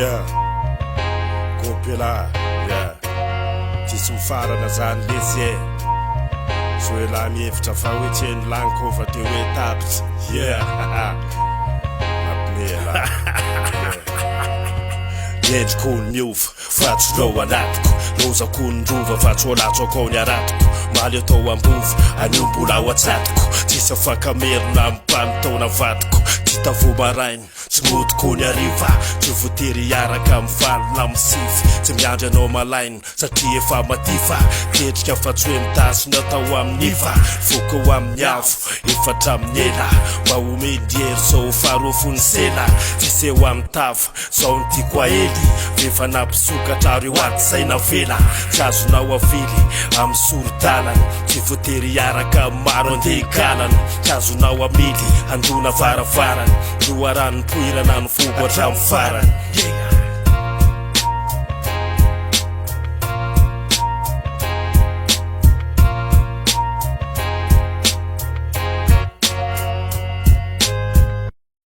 Yeah, compila, yeah. Tsisy mifarana zany lesy so hoe laha mihevitra fa hoe tsy eny laniko fa de hoe tapitsy. Yeah, mampimela. Endriko ny miova fa tsy reo anatiko, lozako ny rova fa tsy holatso akao ny aratiko. Maly atao ambova anio mbola ao atsatiko, tsisy afakamerina mipanitaona vatiko. Tsy tavo marainy tsy modiko ny ariva, tsy voatery hiaraka mivalona misify. Tsy miandry anao malainy satria efa madifa, ketrika fa tsy hoe midasy ny atao aminiva. Voka ho amin'ny avo efatra amin'ny ela, mba homendiery zao farofony sela. Tsisy eo amin'ny tava zao ny tiako ahely, vefa nampisokatra reo aty saina vela. Tsy azonao avily amin'ny sorodalana, tsy voatery hiaraka maro andehikalana. Tsy azonao amily andona varavarana, loharano poirana ny vogo hatramin'ny farany.